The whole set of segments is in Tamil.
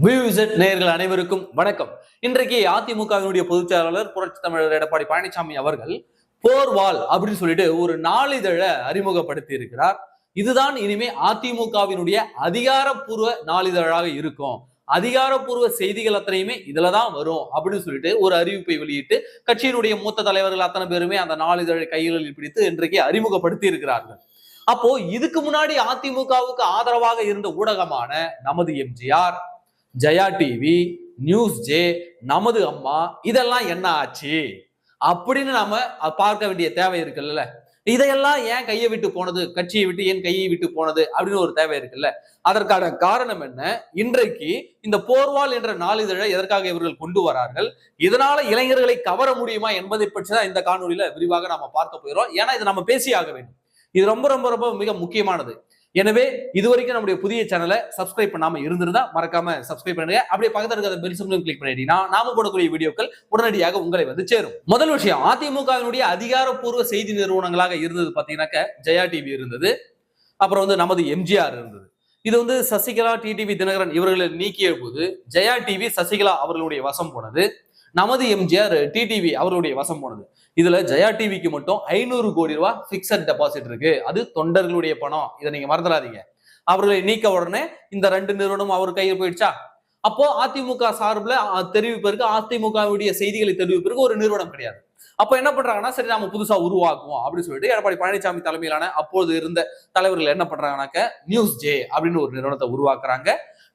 வியூசெட் நேயர்கள் அனைவருக்கும் வணக்கம். இன்றைக்கு அதிமுகவினுடைய பொதுச் செயலாளர் புரட்சி தமிழர் எடப்பாடி பழனிசாமி அவர்கள் போர்வால் அப்படின்னு சொல்லிட்டு ஒரு நாளிதழை அறிமுகப்படுத்தி இருக்கிறார். இதுதான் இனிமே அதிமுகவினுடைய அதிகாரப்பூர்வ நாளிதழாக இருக்கும். அதிகாரப்பூர்வ செய்திகள் அத்தனையுமே இதுலதான் வரும் அப்படின்னு சொல்லிட்டு ஒரு அறிவிப்பை வெளியிட்டு கட்சியினுடைய மூத்த தலைவர்கள் அத்தனை பேருமே அந்த நாளிதழை கைகளில் பிடித்து இன்றைக்கு அறிமுகப்படுத்தி இருக்கிறார்கள். அப்போ இதுக்கு முன்னாடி அதிமுகவுக்கு ஆதரவாக இருந்த ஊடகமான நமது MGR, Jaya TV, news J, நமது அம்மா இதெல்லாம் என்ன ஆச்சு அப்படின்னு நாம பார்க்க வேண்டிய தேவை இருக்குல்ல. இதையெல்லாம் ஏன் கையை விட்டு போனது, கட்சியை விட்டு ஏன் கையை விட்டு போனது அப்படின்னு ஒரு தேவை இருக்குல்ல. அதற்கான காரணம் என்ன? இன்றைக்கு இந்த போர்வால் என்ற நாளிதழை எதற்காக இவர்கள் கொண்டு வரார்கள், இதனால இளைஞர்களை கவர முடியுமா என்பதை பற்றி தான் இந்த காணொலியில விரிவாக நாம பார்க்க போகிறோம். ஏன்னா இதை நம்ம பேசியாக வேண்டும். இது ரொம்ப ரொம்ப ரொம்ப மிக முக்கியமானது. எனவே இதுவரைக்கும் நம்முடைய புதிய சேனலை சப்ஸ்கிரைப் பண்ணாம இருந்திருந்தா மறக்காம சப்ஸ்கிரைப் பண்ணுங்க. அப்படியே பக்கத்துல இருக்கிற பெல் சிம்பலையும் கிளிக் பண்ணிட்டீங்கன்னா நாம போடக்கூடிய வீடியோக்கள் உடனடியாக உங்களை வந்து சேரும். முதல் விஷயம், அதிமுகவினுடைய அதிகாரப்பூர்வ செய்தி நிறுவனங்களாக இருந்தது பாத்தீங்கன்னாக்க ஜெயா டிவி இருந்தது, அப்புறம் வந்து நமது எம்ஜிஆர் இருந்தது. இது வந்து சசிகலா, டிடிவி தினகரன் இவர்களை நீக்கிய போது ஜெயா டிவி சசிகலா அவர்களுடைய வசம் போனது, நமது எம்ஜிஆர் டிடிவி அவர்களுடைய வசம் போனது. இதுல ஜெயா டிவிக்கு மட்டும் 500 கோடி ரூபாய் பிக்சட் டெபாசிட் இருக்கு. அது தொண்டர்களுடைய பணம், இதை நீங்க மறந்துடாதீங்க. அவர்களை நீக்க உடனே இந்த 2 நிறுவனம் அவர் கையில் போயிடுச்சா? அப்போ அதிமுக சார்பில் தெரிவிப்பதற்கு, அதிமுகவுடைய செய்திகளை தெரிவிப்பதற்கு ஒரு நிறுவனம் கிடையாது. அப்ப என்ன பண்றாங்கன்னா, சரி நாம புதுசா உருவாக்குவோம் அப்படின்னு சொல்லிட்டு எடப்பாடி பழனிசாமி தலைமையிலான அப்போது இருந்த தலைவர்கள் என்ன பண்றாங்கன்னாக்க நியூஸ் ஜே அப்படின்னு ஒரு நிறுவனத்தை உருவாக்குறாங்க,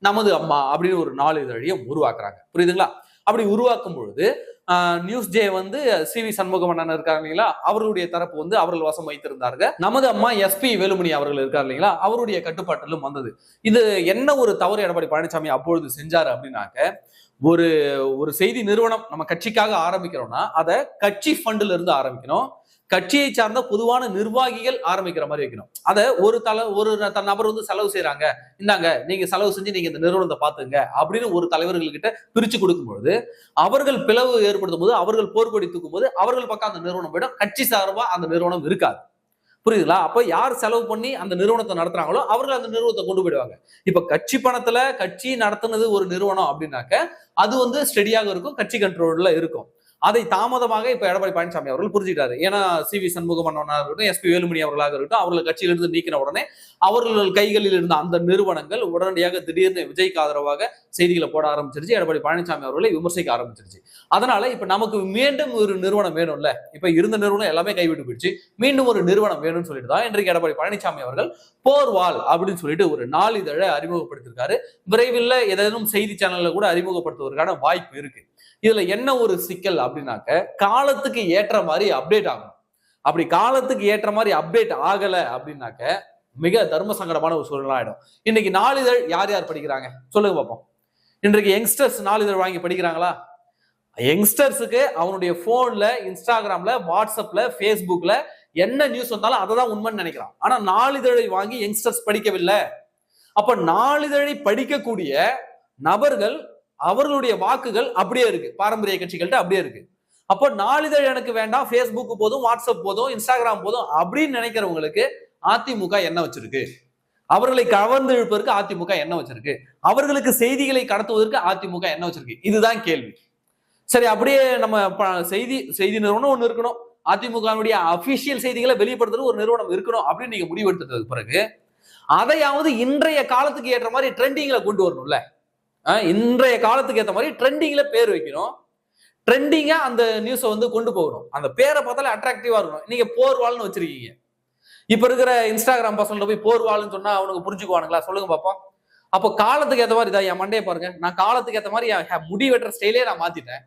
நமது அம்மா அப்படின்னு ஒரு நாளிதழையும் உருவாக்குறாங்க. புரியுதுங்களா? அப்படி உருவாக்கும் பொழுது நியூஸ் ஜே வந்து சி.வி. சண்முகமன்னன் இருக்காங்க இல்லைங்களா, அவர்களுடைய தரப்பு வந்து அவர்கள் வசம் வைத்திருந்தார்கள். நமது அம்மா எஸ்.பி. வேலுமணி அவர்கள் இருக்கார் இல்லைங்களா, அவருடைய கட்டுப்பாட்டிலும் வந்தது. இது என்ன ஒரு தவறு எடப்பாடி பழனிசாமி அப்பொழுது செஞ்சாரு அப்படின்னாக்க, ஒரு ஒரு செய்தி நிறுவனம் நம்ம கட்சிக்காக ஆரம்பிக்கிறோம்னா அதை கட்சி ஃபண்ட்ல இருந்து ஆரம்பிக்கணும், கட்சியை சார்ந்த பொதுவான நிர்வாகிகள் ஆரம்பிக்கிற மாதிரி வைக்கணும். அதை ஒரு நபர் வந்து செலவு செய்யறாங்க, இந்தாங்க நீங்க செலவு செஞ்சு நீங்க இந்த நிறுவனத்தை பாத்துங்க அப்படின்னு ஒரு தலைவர்கள்கிட்ட பிரிச்சு கொடுக்கும்போது, அவர்கள் பிளவு ஏற்படுத்தும் போது, அவர்கள் போர்க்கொடி தூக்கும் போது அவர்கள் பக்கம் அந்த நிறுவனம் போயிடும், கட்சி சார்பா அந்த நிறுவனம் இருக்காது. புரியுதுங்களா? அப்ப யார் செலவு பண்ணி அந்த நிறுவனத்தை நடத்துறாங்களோ அவர்கள் அந்த நிறுவனத்தை கொண்டு போயிடுவாங்க. இப்ப கட்சி பணத்துல கட்சி நடத்துனது ஒரு நிறுவனம் அப்படின்னாக்க அது வந்து ஸ்டெடியாக இருக்கும், கட்சி கண்ட்ரோல்ல இருக்கும். அதை தாமதமாக இப்ப எடப்பாடி பழனிசாமி அவர்கள் புரிஞ்சுட்டாரு. ஏன்னா சி.வி. சண்முகமன்னனாக இருக்கட்டும், எஸ்.பி. வேலுமணி அவர்களாக இருக்கட்டும், அவர்கள் கட்சியிலிருந்து நீக்கின உடனே அவர்கள் கைகளில் இருந்த அந்த நிறுவனங்கள் உடனடியாக திடீர்னு விஜய்க்கு ஆதரவாக செய்திகளை போட ஆரம்பிச்சிருச்சு, எடப்பாடி பழனிசாமி அவர்களை விமர்சிக்க ஆரம்பிச்சிருச்சு. அதனால இப்ப நமக்கு மீண்டும் ஒரு நிறுவனம் வேணும்ல, இப்ப இருந்த நிறுவனம் எல்லாமே கைவிட்டு போயிடுச்சு, மீண்டும் ஒரு நிறுவனம் வேணும்னு சொல்லிட்டு தான் இன்றைக்கு எடப்பாடி பழனிசாமி அவர்கள் போர்வால் அப்படின்னு சொல்லிட்டு ஒரு நாளிதழை அறிமுகப்படுத்திருக்காரு. விரைவில் ஏதேனும் செய்தி சேனல்ல கூட அறிமுகப்படுத்துவதற்கான வாய்ப்பு இருக்கு. இதுல என்ன ஒரு சிக்கல் அப்படின்னாக்க, காலத்துக்கு ஏற்ற மாதிரி அப்டேட் ஆகும். அப்படி காலத்துக்கு ஏற்ற மாதிரி அப்டேட் ஆகல அப்படின்னாக்க மிக தர்ம சங்கடமான ஒரு சூழ்நிலை ஆயிடும். இன்னைக்கு நாளிதழ் யார் யார் படிக்கிறாங்க சொல்லுங்க பார்ப்போம். இன்றைக்கு யங்ஸ்டர்ஸ் நாளிதழ் வாங்கி படிக்கிறாங்களா? யங்ஸ்டர்ஸுக்கு அவனுடைய போன்ல, இன்ஸ்டாகிராம்ல, வாட்ஸ்அப்ல, பேஸ்புக்ல என்ன நியூஸ் வந்தாலும் அதை தான் உண்மைன்னு நினைக்கிறான். ஆனா நாளிதழை வாங்கி யங்ஸ்டர்ஸ் படிக்கவில்லை. அப்ப நாளிதழை படிக்கக்கூடிய நபர்கள் அவர்களுடைய வாக்குகள் அப்படியே இருக்கு, பாரம்பரிய கட்சிகள்கிட்ட அப்படியே இருக்கு. அப்போ நாளிதழ் எனக்கு வேண்டாம், பேஸ்புக் போதும், வாட்ஸ்அப் போதும், இன்ஸ்டாகிராம் போதும் அப்படின்னு நினைக்கிறவங்களுக்கு அதிமுக என்ன வச்சிருக்கு? அவர்களை கவர்ந்து இழுப்பதற்கு அதிமுக என்ன வச்சிருக்கு? அவர்களுக்கு செய்திகளை கடத்துவதற்கு அதிமுக என்ன வச்சிருக்கு? இதுதான் கேள்வி. சரி, அப்படியே நம்ம செய்தி நிறுவனம் ஒண்ணு இருக்கணும், அதிமுகவுடைய அபிஷியல் செய்திகளை வெளிப்படுத்துறது ஒரு நிறுவனம் இருக்கணும் அப்படின்னு நீங்க முடிவெடுத்தது பிறகு அதையாவது இன்றைய காலத்துக்கு ஏற்ற மாதிரி ட்ரெண்டிங்ல கொண்டு வரணும்ல. இன்றைய காலத்துக்கு ஏற்ற மாதிரி ட்ரெண்டிங்ல பேர் வைக்கணும், ட்ரெண்டிங்கா அந்த நியூஸை வந்து கொண்டு போகணும். அந்த பேரை பார்த்தாலே அட்ராக்டிவா இருக்கணும். நீங்க போர்வால்னு வச்சிருக்கீங்க. இப்ப இருக்கிற இன்ஸ்டாகிராம் பசங்கள்ட்ட போய் போர்வால்னு சொன்னா அவனுக்கு புரிஞ்சுக்குவானுங்களா சொல்லுங்க பாப்போம். அப்போ காலத்துக்கு ஏற்ற மாதிரி தான் என் மண்டையை பாருங்க, நான் காலத்துக்கு ஏற்ற மாதிரி முடி வெட்டுற ஸ்டைலே நான் மாத்திட்டேன்.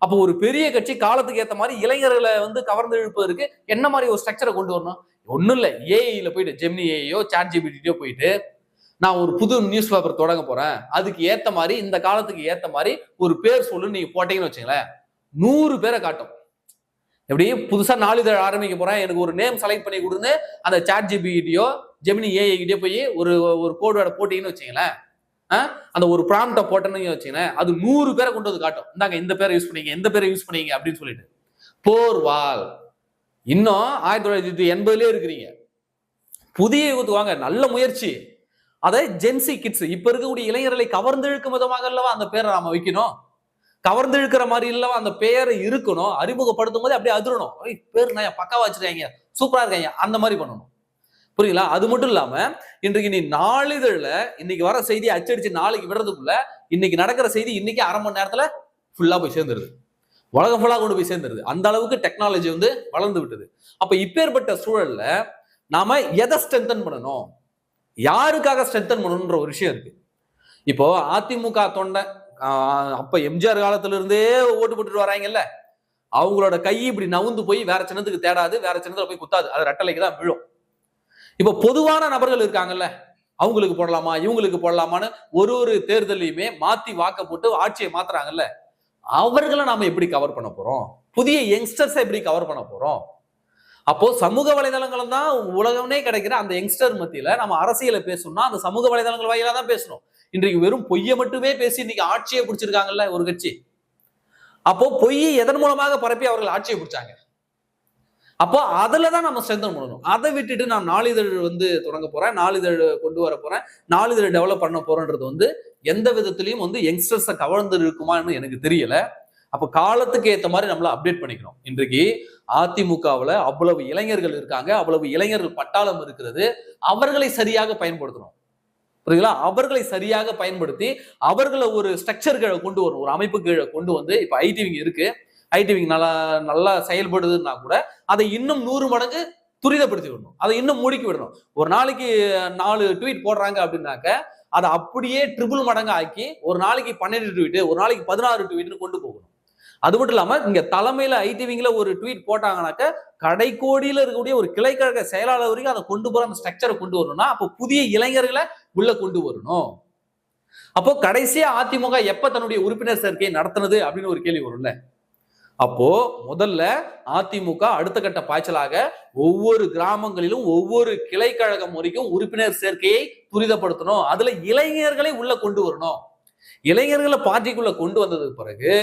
அப்போ ஒரு பெரிய கட்சி காலத்துக்கு ஏற்ற மாதிரி இளைஞர்களை வந்து கவர்ந்து இழுப்பதற்கு என்ன மாதிரி ஒரு ஸ்ட்ரக்சரை கொண்டு வரணும்? ஒன்னும் இல்லை, ஏஐல போயிட்டு ஜெமினி ஏஐயோ சாட் ஜிபிடியோ போயிட்டு நான் ஒரு புது நியூஸ் பேப்பர் தொடங்க போறேன், அதுக்கு ஏத்த மாதிரி இந்த காலத்துக்கு ஏத்த மாதிரி ஒரு பேர் சொல்லு நீங்க போட்டீங்கன்னு வச்சுங்களேன், 100 பேரை காட்டும். எப்படி புதுசா நாளிதழ் ஆரம்பிக்க போறேன், எனக்கு ஒரு நேம் செலக்ட் பண்ணி கொடுங்க, அந்த சாட் ஜிபிடியோ ஜெமினி ஏஐ கிட்டே போய் ஒரு கோட் வேர்டை போட்டீங்கன்னு வச்சுங்களேன், அந்த ஒரு ப்ராம்ப்டை போட்டேன்னு வச்சுங்களேன், அது 100 பேரை கொண்டு வந்து காட்டும், இந்தாங்க இந்த பேரை யூஸ் பண்ணீங்க, எந்த பேரை யூஸ் பண்ணீங்க அப்படின்னு சொல்லிட்டு. போர்வால் இன்னும் 1980 இருக்கிறீங்க, புதிய யுகத்துக்கு வாங்க, நல்ல முயற்சி. அதை ஜென்சி கிட்ஸ், இப்ப இருக்கக்கூடிய இளைஞர்களை கவர்ந்திழுக்கும் விதமாக அல்லவா அந்த பேரை நாம வைக்கணும். கவர்ந்திழுக்கிற மாதிரி இல்லவா அந்த பேரை இருக்கணும். அறிமுகப்படுத்தும் போது அப்படியே அதிரணும். பேர் நான் பக்காவா வச்சிருக்காங்க, சூப்பரா இருக்காங்க, அந்த மாதிரி பண்ணணும். புரியுங்களா? அது மட்டும் இல்லாம இன்றைக்கு நீ நாளிதழ்ல இன்னைக்கு வர செய்தி அச்சடிச்சு நாளைக்கு விடுறதுக்குள்ள இன்னைக்கு நடக்கிற செய்தி இன்னைக்கு அரை மணி நேரத்துல ஃபுல்லா போய் சேர்ந்துருது. உலகம் ஃபுல்லா கொண்டு போய் சேர்ந்துருது. அந்த அளவுக்கு டெக்னாலஜி வந்து வளர்ந்து விட்டது. அப்ப இப்பேற்பட்ட சூழல்ல நாம எதை ஸ்ட்ரென்தன் பண்ணணும், யாருக்காக ஸ்ட்ரென்தன் பண்ணணும்ன்ற ஒரு விஷயம் இருக்கு. இப்போ அதிமுக தொண்டை அப்ப எம்ஜிஆர் காலத்துல இருந்தே ஓட்டு போட்டுட்டு வராங்கல்ல, அவங்களோட கை இப்படி நவுந்து போய் வேற சின்னத்துக்கு தேடாது, வேற சின்னத்துல போய் குத்தாது, அது ரெட்டலைக்கு தான் விழும். இப்ப பொதுவான நபர்கள் இருக்காங்கல்ல, அவங்களுக்கு போடலாமா இவங்களுக்கு போடலாமான்னு ஒரு தேர்தலையுமே மாத்தி வாக்க போட்டு ஆட்சியை மாத்துறாங்கல்ல, அவர்களை நாம எப்படி கவர் பண்ண போறோம்? புதிய யங்ஸ்டர்ஸை எப்படி கவர் பண்ண போறோம்? அப்போ சமூக வலைதளங்களும் தான் உலகமே கிடைக்கிற அந்த யங்ஸ்டர் மத்தியில நம்ம அரசியலை பேசணும்னா அந்த சமூக வலைதளங்கள் வாயிலா தான் பேசணும். இன்றைக்கு வெறும் பொய்யை மட்டுமே பேசி இன்னைக்கு ஆட்சியை பிடிச்சிருக்காங்கல்ல ஒரு கட்சி. அப்போ பொய்யை எதன் மூலமாக பரப்பி அவர்கள் ஆட்சியை பிடிச்சாங்க. அப்போ அதுலதான் நம்ம ஸ்ட்ரென்தன் பண்ணணும். அதை விட்டுட்டு நான் நாளிதழ் வந்து தொடங்க போறேன், நாளிதழ் கொண்டு வர போறேன், நாளிதழ் டெவலப் பண்ண போறேன்றது வந்து எந்த விதத்திலையும் வந்து யங்ஸ்டர்ஸை கவர்ந்து இருக்குமான்னு எனக்கு தெரியல. அப்ப காலத்துக்கு ஏற்ற மாதிரி நம்மள அப்டேட் பண்ணிக்கணும். இன்றைக்கு அதிமுகவுல அவ்வளவு இளைஞர்கள் இருக்காங்க, அவ்வளவு இளைஞர்கள் பட்டாளம் இருக்கிறது. அவர்களை சரியாக பயன்படுத்தணும். புரியுங்களா? அவர்களை சரியாக பயன்படுத்தி அவர்களை ஒரு ஸ்ட்ரக்சர் கீழே கொண்டு வரும், ஒரு அமைப்பு கீழே கொண்டு வந்து, இப்ப ஐடிவிங் இருக்கு, ஐடிவிங் நல்லா செயல்படுதுன்னா கூட அதை இன்னும் 100 மடங்கு துரிதப்படுத்தி விடணும், அதை இன்னும் மூடிக்கி விடணும். ஒரு நாளைக்கு 4 ட்வீட் போடுறாங்க அப்படின்னாக்க அதை அப்படியே ட்ரிபிள் மடங்கு ஆக்கி ஒரு நாளைக்கு 12 ட்வீட், ஒரு நாளைக்கு 16 ட்வீட்னு கொண்டு போகணும். அது மட்டும் இல்லாம இங்க தலைமையில ஐடிவிங்ல ஒரு ட்வீட் போட்டாங்கன்னாக்க கடைக்கோடியில இருக்கக்கூடிய ஒரு கிளைக்கழக செயலாளர் வரைக்கும் அதை கொண்டு போற அந்த ஸ்ட்ரக்சரை கொண்டு வரணும்னா அப்போ புதிய இளைஞர்களை உள்ள கொண்டு வரணும். அப்போ கடைசியா அதிமுக எப்ப தன்னுடைய உறுப்பினர் சேர்க்கையை நடத்தினது அப்படின்னு ஒரு கேள்வி வரும்ல. அப்போ முதல்ல அதிமுக அடுத்த கட்ட பாய்ச்சலாக ஒவ்வொரு கிராமங்களிலும் ஒவ்வொரு கிளைக்கழகம் வரைக்கும் உறுப்பினர் சேர்க்கையை துரிதப்படுத்தணும். அதுல இளைஞர்களை உள்ள கொண்டு வரணும். இளைஞர்களை பார்ட்டிக்குள்ள கொண்டு வந்ததுக்கு பிறகு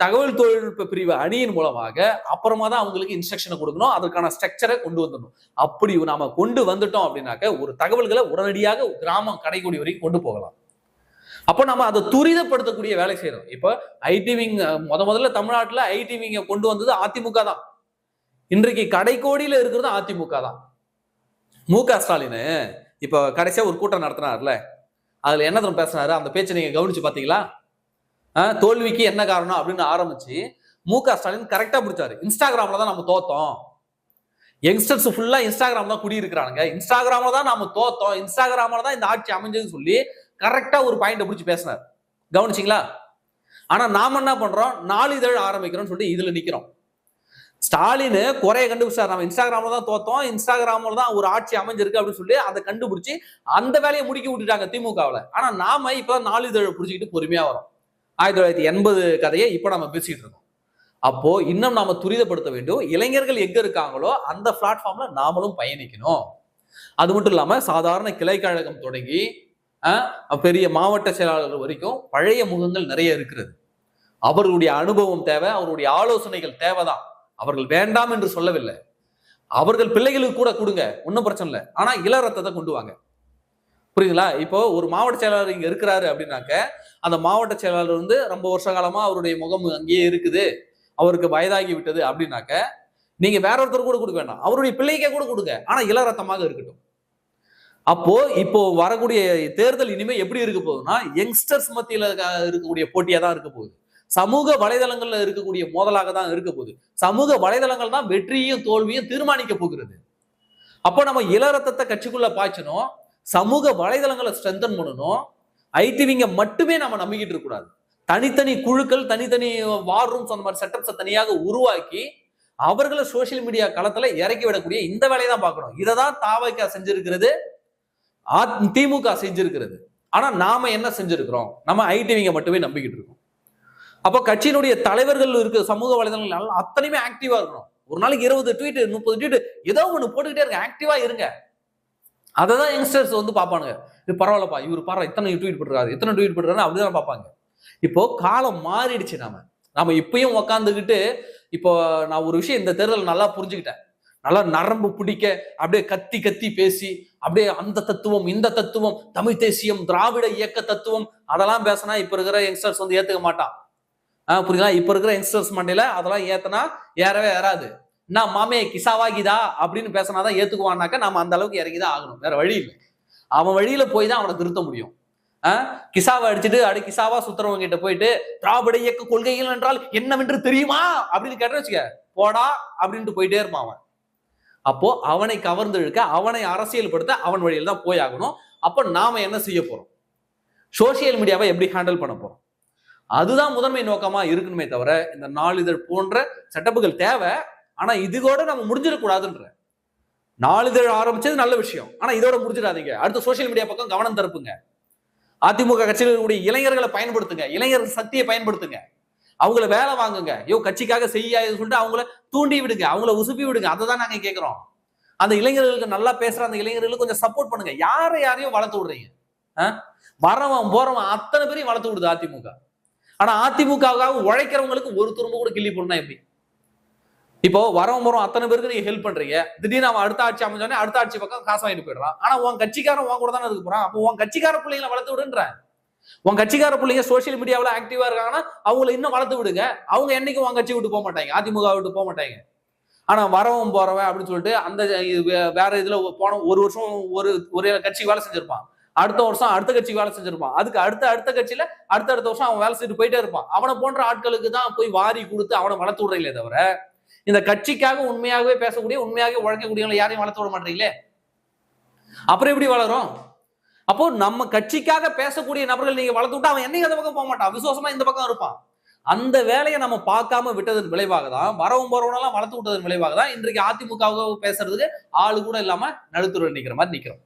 தகவல் தொழில்நுட்ப பிரிவு அணியின் மூலமாக அப்புறமா தான் அவங்களுக்கு இன்ஸ்ட்ரக்ஷனை கொடுக்கணும், அதற்கான ஸ்ட்ரக்சரை கொண்டு வந்துடணும். அப்படி நாம கொண்டு வந்துட்டோம் அப்படின்னாக்க ஒரு தகவல்களை உடனடியாக கிராமம் கடைக்கோடி வரைக்கும் கொண்டு போகலாம். அப்போ நம்ம அதை துரிதப்படுத்தக்கூடிய வேலை செய்யறோம். இப்ப ஐடிவிங் முதல்ல தமிழ்நாட்டுல ஐடிவிங்க கொண்டு வந்தது அதிமுக தான். இன்றைக்கு கடைக்கோடியில இருக்கிறது அதிமுக தான். மு.க. ஸ்டாலின் இப்ப கடைசியா ஒரு கூட்டம் நடத்தினார்ல, அதுல என்ன பேசினாரு, அந்த பேச்சை நீங்க கவனிச்சு பாத்தீங்களா? தோல்விக்கு என்ன காரணம் அப்படின்னு ஆரம்பிச்சு மு.க. ஸ்டாலின் கரெக்டா பிடிச்சாரு. இன்ஸ்டாகிராம்ல தான் நம்ம தோத்தோம், யங்ஸ்டர்ஸ் ஃபுல்லா இன்ஸ்டாகிராம் தான் குடியிருக்கிறாங்க, இன்ஸ்டாகிராம்ல தான் நாம தோத்தோம், இன்ஸ்டாகிராம்ல தான் இந்த ஆட்சி அமைஞ்சதுன்னு சொல்லி கரெக்டா ஒரு பாயிண்ட் பிடிச்சி பேசினார். கவனிச்சிங்களா? ஆனா நாம என்ன பண்றோம், நாளிதழ் ஆரம்பிக்கிறோம்னு சொல்லிட்டு இதுல நிக்கிறோம். ஸ்டாலின் குறைய கண்டுபிடிச்சார், நம்ம இன்ஸ்டாகிராம்ல தான் தோத்தோம், இன்ஸ்டாகிராம்ல தான் ஒரு ஆட்சி அமைஞ்சிருக்கு அப்படின்னு சொல்லி அதை கண்டுபிடிச்சு அந்த வேலையை முடிக்கி விட்டுட்டாங்க திமுகவுல. ஆனா நாம இப்பதான் நாளிதழை பிடிச்சிக்கிட்டு பொறுமையா வரோம். 1980 கதையை இப்ப நம்ம பேசிட்டு இருக்கோம். அப்போ இன்னும் நாம துரிதப்படுத்த வேண்டும். இளைஞர்கள் எங்க இருக்காங்களோ அந்த பிளாட்ஃபார்ம்ல நாமளும் பயணிக்கணும். அது மட்டும் இல்லாம சாதாரண கிளைக்கழகம் தொடங்கி பெரிய மாவட்ட செயலாளர் வரைக்கும் பழைய முகங்கள் நிறைய இருக்கிறது. அவர்களுடைய அனுபவம் தேவை, அவருடைய ஆலோசனைகள் தேவைதான். அவர்கள் வேண்டாம் என்று சொல்லவில்லை. அவர்கள் பிள்ளைகளுக்கு கூட கொடுங்க, ஒன்றும் பிரச்சனை இல்லை. ஆனா இள ரத்தத்தை கொண்டு வாங்க. புரியுதுங்களா? இப்போ ஒரு மாவட்ட செயலாளர் இங்க இருக்கிறாரு அப்படின்னாக்க அந்த மாவட்ட செயலாளர் வந்து ரொம்ப வருஷ காலமா அவருடைய முகம் அங்கேயே இருக்குது, அவருக்கு வயதாகி விட்டது அப்படின்னாக்க நீங்க வேற ஒருத்தர் கூட கொடுக்க வேண்டாம், அவருடைய பிள்ளைக்கே கூட கொடுங்க, ஆனா இள ரத்தமாக இருக்கட்டும். அப்போ இப்போ வரக்கூடிய தேர்தல் இனிமே எப்படி இருக்க போகுதுன்னா யங்ஸ்டர்ஸ் மத்தியில இருக்கக்கூடிய போட்டியா தான் இருக்க போகுது. சமூக வலைதளங்கள்ல இருக்கக்கூடிய மோதலாக தான் இருக்க போகுது. சமூக வலைதளங்கள் தான் வெற்றியும் தோல்வியும் தீர்மானிக்க போகிறது. அப்போ நம்ம இள ரத்தத்தை கட்சிக்குள்ள பாய்ச்சணும், சமூக வலைதளங்களை ஸ்ட்ரென்தன் பண்ணணும். ஐடிவிங்க மட்டுமே நம்ம நம்பிக்கிட்டு இருக்க கூடாது. தனித்தனி குழுக்கள், தனித்தனி வார் ரூம்ஸ், அந்த மாதிரி செட்டப்ஸை தனியாக உருவாக்கி அவர்களை சோசியல் மீடியா களத்துல இறக்கி விடக்கூடிய இந்த வேலையை தான் பார்க்கணும். இதை தான் தாவைக்கா செஞ்சிருக்கிறது, திமுக செஞ்சிருக்கிறது. ஆனா நாம என்ன செஞ்சிருக்கிறோம், நம்ம ஐடிவிங்க மட்டுமே நம்பிக்கிட்டு இருக்கோம். அப்போ கட்சியினுடைய தலைவர்கள் இருக்க சமூக வலைதளங்கள் அத்தனையுமே ஆக்டிவா இருக்கணும். ஒரு நாளைக்கு 20 ட்வீட் 30 ட்வீட் ஏதோ ஒண்ணு போட்டுக்கிட்டே இருக்க, ஆக்டிவா இருங்க. அததான் யங்ஸ்டர்ஸ் வந்து பார்ப்பானுங்க. இது பரவாயில்லப்பா, இவர் பாரு இத்தனை ட்வீட் போட்டுருக்காரு, எத்தனை ட்வீட் போட்டுருக்காரு அப்படிதான் பார்ப்பாங்க. இப்போ காலம் மாறிடுச்சு. நாம இப்பயும் உக்காந்துக்கிட்டு இப்போ நான் ஒரு விஷயம் இந்த தேர்தல் நல்லா புரிஞ்சுக்கிட்டேன். நல்லா நரம்பு பிடிக்க அப்படியே கத்தி கத்தி பேசி அப்படியே அந்த தத்துவம் இந்த தத்துவம் தமிழ் தேசியம் திராவிட இயக்க தத்துவம் அதெல்லாம் பேசினா இப்ப இருக்கிற யங்ஸ்டர்ஸ் வந்து ஏத்துக்க மாட்டான். புரியுதா? இப்ப இருக்கிற யங்ஸ்டர்ஸ் மண்டையில அதெல்லாம் ஏத்தனா ஏறவே ஏறாது. நான் மாமே கிசாவாகிதா அப்படின்னு பேசினாதான் ஏத்துக்குவான்னாக்க நம்ம அந்த அளவுக்கு இறங்கிதான் ஆகணும், வேற வழி இல்லை. அவன் வழியில போய் தான் அவனை திருத்த முடியும். கிசாவை அடிச்சுட்டு கிசாவா சுத்துறவங்க கிட்ட போயிட்டு திராவிட இயக்க கொள்கைகள் என்றால் என்னவென்று தெரியுமா அப்படின்னு கேட்ட வச்சுக்க, போடா அப்படின்ட்டு போயிட்டே இருப்பான் அவன். அப்போ அவனை கவர்ந்து இழுக்க, அவனை அரசியல்படுத்த அவன் வழியில் தான் போய் ஆகணும். அப்போ நாம என்ன செய்ய போறோம்? சோசியல் மீடியாவை எப்படி ஹேண்டில் பண்ண போறோம்? அதுதான் முதன்மை நோக்கமா இருக்கணுமே தவிர இந்த நாளிதழ் போன்ற செட்டப்புகள் தேவை. ஆனா இது கூட நம்ம முடிஞ்சிடக்கூடாதுன்ற. நாளிதழ் ஆரம்பிச்சது நல்ல விஷயம், ஆனா இதோட முடிஞ்சிடாதீங்க. அடுத்து சோசியல் மீடியா பக்கம் கவனம் தரப்புங்க. அதிமுக கட்சியில் இருக்கக்கூடிய இளைஞர்களை பயன்படுத்துங்க, இளைஞர்கள் சக்தியை பயன்படுத்துங்க, அவங்கள வேலை வாங்குங்க. கட்சிக்காக செய்ய சொல்லிட்டு அவங்கள தூண்டி விடுங்க, அவங்கள உசுப்பி விடுங்க. அதை தான் நாங்க கேட்கிறோம். அந்த இளைஞர்களுக்கு நல்லா பேசுற அந்த இளைஞர்களுக்கு கொஞ்சம் சப்போர்ட் பண்ணுங்க. யாரையும் வளர்த்து விடுறீங்க? வரவன் போறவன் அத்தனை பேரையும் வளர்த்து விடுது அதிமுக. ஆனா அதிமுகவுக்காக உழைக்கிறவங்களுக்கு ஒரு துரும்பு கூட கிள்ளி போடணும் எப்படி? இப்போ வரவன் போறோம் அத்தனை பேருக்கு நீங்க ஹெல்ப் பண்றீங்க, திடீர்னு அவன் அடுத்த ஆட்சி அமைஞ்சோடனே அடுத்த ஆட்சி பக்கம் காசு வாங்கிட்டு போயிடுறான். ஆனா உன் கட்சிக்காரன் உன் கூட தானே இருக்கு போறான். அப்போ உன் கட்சிக்கார பிள்ளைங்களை வளர்த்து விடுன்ற. உன் கட்சிக்கார பிள்ளைங்க சோசியல் மீடியாவில் ஆக்டிவா இருக்காங்கன்னா அவங்களை இன்னும் வளர்த்து விடுங்க. அவங்க என்னைக்கும் உன் கட்சி விட்டு போக மாட்டாங்க, அதிமுக விட்டு போக மாட்டாங்க. ஆனா வரவன் போறவன் அப்படின்னு சொல்லிட்டு அந்த வேற இதுல போன ஒரு வருஷம் ஒரு கட்சி வேலை செஞ்சிருப்பான், அடுத்த வருஷம் அடுத்த கட்சி வேலை செஞ்சிருப்பான், அதுக்கு அடுத்த கட்சியில அடுத்த வருஷம் அவன் வேலை செஞ்சுட்டு போயிட்டே இருப்பான். அவனை போன்ற ஆட்களுக்கு தான் போய் வாரி கொடுத்து அவனை வளர்த்து விடுறீங்களே தவிர இந்த கட்சிக்காக உண்மையாகவே பேசக்கூடிய உண்மையாகவே உழைக்கக்கூடியவங்களை யாரையும் வளர்த்து விட மாட்டீங்களே. அப்புறம் எப்படி வளரும்? அப்போ நம்ம கட்சிக்காக பேசக்கூடிய நபர்கள் நீங்க வளர்த்து விட்டா அவன் என்னைக்கு அந்த பக்கம் போக மாட்டான், விசுவாசமா இந்த பக்கம் இருப்பான். அந்த வேலையை நம்ம பார்க்காம விட்டதன் விளைவாக தான், வரவும் போறவனெல்லாம் வளர்த்து விட்டதன் விளைவாக தான் இன்றைக்கு அதிமுக பேசுறதுக்கு ஆளு கூட இல்லாம நடுத்துறை நிக்கிற மாதிரி நிக்கிறோம்.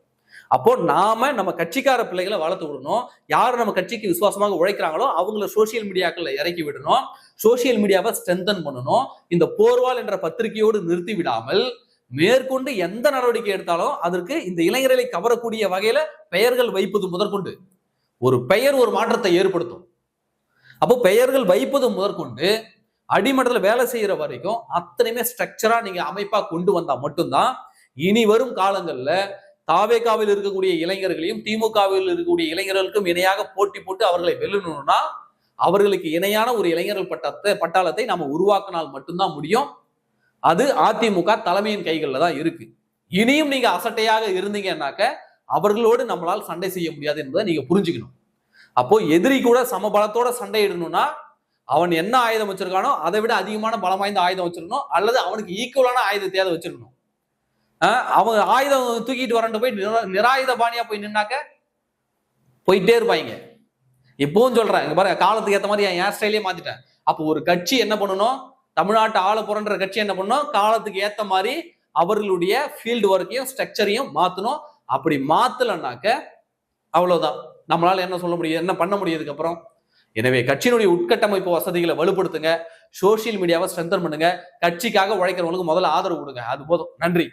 அப்போ நாம நம்ம கட்சிக்கார பிள்ளைகளை வளர்த்து விடணும். யார் நம்ம கட்சிக்கு விசுவாசமாக உழைக்கிறாங்களோ அவங்கள சோசியல் மீடியாக்களை இறக்கி விடணும், சோசியல் மீடியாவை ஸ்ட்ரென்தன் பண்ணணும். இந்த போர்வால் என்ற பத்திரிகையோடு நிறுத்தி விடாமல் மேற்கொண்டு எந்த நடவடிக்கை எடுத்தாலும் அதற்கு இந்த இளைஞர்களை கவரக்கூடிய வகையில பெயர்கள் வைப்பது முதற்கொண்டு ஒரு பெயர் ஒரு மாற்றத்தை ஏற்படுத்தும். அப்போ பெயர்கள் வைப்பது முதற்கொண்டு அடிமட்டத்தில் வேலை செய்யற வரைக்கும் அத்தனையுமே ஸ்ட்ரக்சரா நீங்க அமைப்பா கொண்டு வந்தா மட்டும்தான் இனி வரும் காலங்கள்ல தாவேகாவில் இருக்கக்கூடிய இளைஞர்களையும் திமுகவில் இருக்கக்கூடிய இளைஞர்களுக்கும் இணையாக போட்டி போட்டு அவர்களை வெல்லணும்னா அவர்களுக்கு இணையான ஒரு இளைஞர்கள் பட்டாளத்தை நாம உருவாக்கினால் மட்டும்தான் முடியும். அது அதிமுக தலைமையின் கைகள்ல தான் இருக்கு. இனியும் நீங்க அசட்டையாக இருந்தீங்கன்னாக்க அவர்களோடு நம்மளால் சண்டை செய்ய முடியாது என்பதை நீங்க புரிஞ்சுக்கணும். அப்போ எதிரி கூட சமபலத்தோட சண்டை இடணும்னா அவன் என்ன ஆயுதம் வச்சிருக்கானோ அதை விட அதிகமான பலம் வாய்ந்த ஆயுதம் வச்சிருக்கணும், அல்லது அவனுக்கு ஈக்குவலான ஆயுதத்தையாவது வச்சிருக்கணும். அவன் ஆயுதம் தூக்கிட்டு வரண்டு போய் நிராயுத பாணியா போய் நின்னாக்க போயிட்டே இருப்பாங்க. எப்பவும் சொல்றேன், இங்க பாருங்க, காலத்துக்கு ஏற்ற மாதிரி என் ஹேர் ஸ்டைலே மாத்திட்டேன். அப்போ ஒரு கட்சி என்ன பண்ணணும், தமிழ்நாட்டு ஆள போறன்ற கட்சி என்ன பண்ணணும், காலத்துக்கு ஏத்த மாதிரி அவர்களுடைய ஃபீல்டு ஒர்க்கையும் ஸ்ட்ரக்சரையும் மாத்தணும். அப்படி மாத்தலன்னாக்க அவ்வளவுதான், நம்மளால என்ன சொல்ல முடியும், என்ன பண்ண முடியும் இதுக்கப்புறம். எனவே கட்சியினுடைய உட்கட்டமைப்பு வசதிகளை வலுப்படுத்துங்க, சோசியல் மீடியாவை ஸ்ட்ரென்தன் பண்ணுங்க, கட்சிக்காக உழைக்கிறவங்களுக்கு முதல்ல ஆதரவு கொடுங்க. அது போதும். நன்றி.